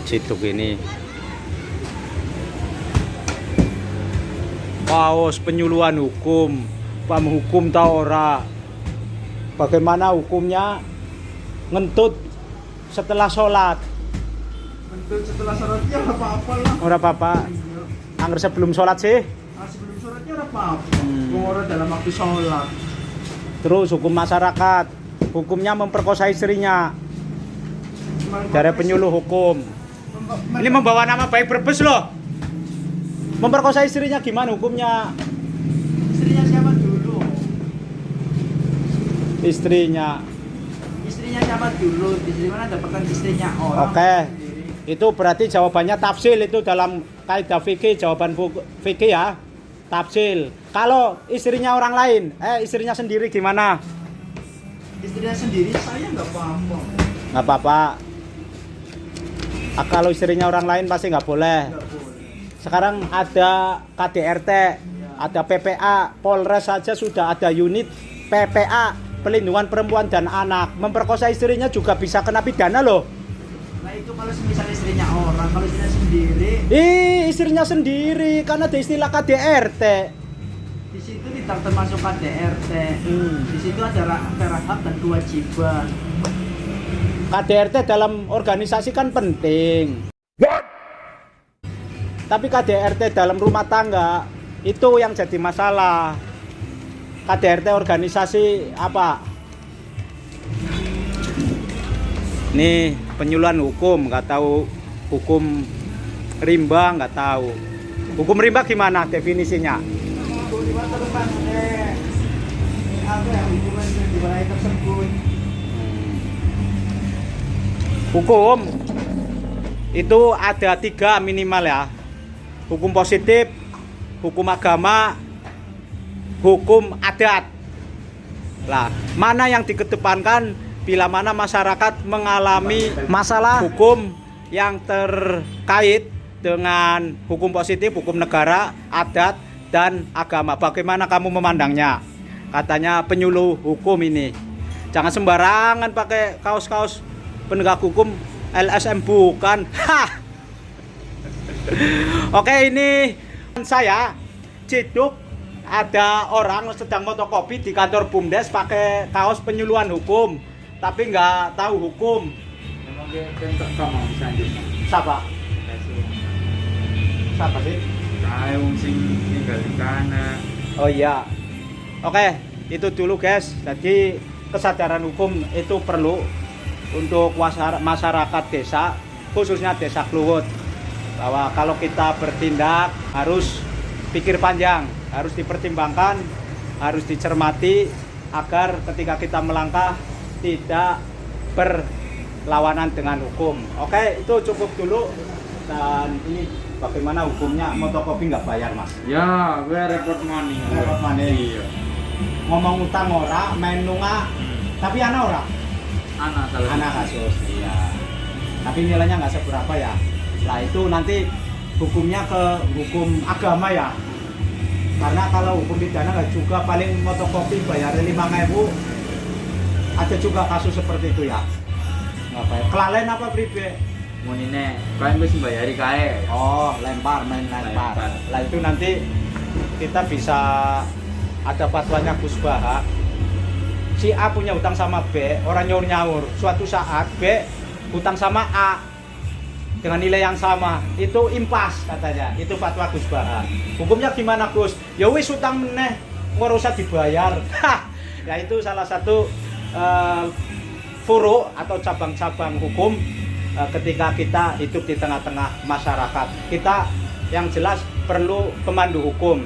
Ciduk ini paus penyuluhan hukum, paham hukum tau ora? Bagaimana hukumnya ngentut setelah sholat? Ngentut setelah sholat ya ora apa-apa lah. Ora apa-apa. Angger sebelum sholat sih? Sebelum sholatnya ora apa-apa. Ora dalam waktu sholat. Terus hukum masyarakat, hukumnya memperkosa istrinya. Dari penyuluh hukum. Ini membawa nama baik Brebes loh. Memperkosa istrinya gimana hukumnya? Istrinya siapa dulu? Istrinya Siapa dulu? Di mana dapatkan istrinya orang? Oke. Itu berarti jawabannya tafsil itu dalam kaidah fikih, jawaban fikih ya. Tafsil. Kalau istrinya orang lain, istrinya sendiri gimana? Istrinya sendiri saya nggak apa-apa. Nggak apa-apa. Kalau istrinya orang lain pasti nggak boleh. Nggak boleh. Sekarang ada KDRT, ada PPA, Polres saja sudah ada unit PPA, Pelindungan Perempuan dan Anak. Memperkosa istrinya juga bisa kena pidana loh. Nah itu kalau misalnya istrinya orang, kalau istrinya sendiri. Istrinya sendiri, karena ada istilah KDRT. Di situ tidak termasuk KDRT. Di situ ada hak dan kewajiban. KDRT dalam organisasi kan penting. Tapi KDRT dalam rumah tangga itu yang jadi masalah. KDRT organisasi apa? Nih penyuluhan hukum, nggak tahu hukum rimba, nggak tahu. Hukum rimba gimana definisinya? Hukum itu ada 3 minimal ya. Hukum positif, hukum agama, hukum adat. Lah, mana yang dikedepankan bila mana masyarakat mengalami masalah hukum yang terkait dengan hukum positif, hukum negara, adat, dan agama. Bagaimana kamu memandangnya? Katanya penyuluh hukum ini. Jangan sembarangan pakai kaos-kaos penegak hukum LSM bukan. Hah. Oke, ini saya Ciduk. Ada orang sedang fotokopi di kantor BUMDes pakai kaos penyuluhan hukum, tapi nggak tahu hukum. Siapa? Siapa sih? Saya sing tinggal di sana. Oh iya. Oke, itu dulu guys. Jadi kesadaran hukum itu perlu untuk masyarakat desa, khususnya desa Kluwut. Bahwa kalau kita bertindak harus pikir panjang, harus dipertimbangkan, harus dicermati agar ketika kita melangkah tidak berlawanan dengan hukum. Oke, itu cukup dulu. Dan ini bagaimana hukumnya motokopi nggak bayar mas? Ya, gue report money. Report money. Iya. Ngomong utang ora, main nunga, tapi anak ora? Anak kasus, iya. Tapi nilainya nggak seberapa ya. Nah itu nanti hukumnya ke hukum agama ya. Karena kalau hukum pidana nggak juga, paling fotokopi bayar 5.000. Ada juga kasus seperti itu ya. Nggak bayar. Kelalaian apa pribe? Monine, kan gue sembayari kae. Oh, main lempar. Lah itu nanti kita bisa ada fatwanya Gus Baha. Si A punya hutang sama B, orang nyaur-nyaur. Suatu saat B hutang sama A dengan nilai yang sama, itu impas katanya. Itu fatwa Gus Baha. Hukumnya gimana Gus? Ya wis hutang meneh, ora usah dibayar. Ya itu salah satu furu atau cabang-cabang hukum ketika kita hidup di tengah-tengah masyarakat. Kita yang jelas perlu pemandu hukum.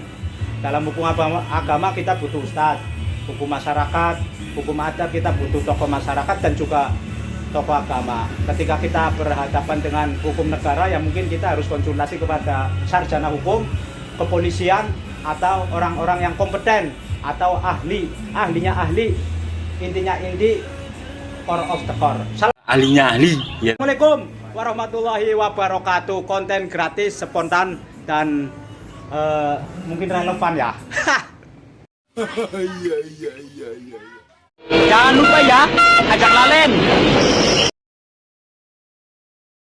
Dalam hukum agama kita butuh ustadz, hukum masyarakat, hukum adat kita butuh tokoh masyarakat dan juga tokoh agama. Ketika kita berhadapan dengan hukum negara, ya mungkin kita harus konsultasi kepada sarjana hukum, kepolisian, atau orang-orang yang kompeten, atau ahlinya ahli, intinya inti, core of the core. Ahlinya ahli. Ya. Assalamualaikum warahmatullahi wabarakatuh. Konten gratis, spontan, dan mungkin relevan ya. Iya. Jangan lupa ya, ajak Lalen.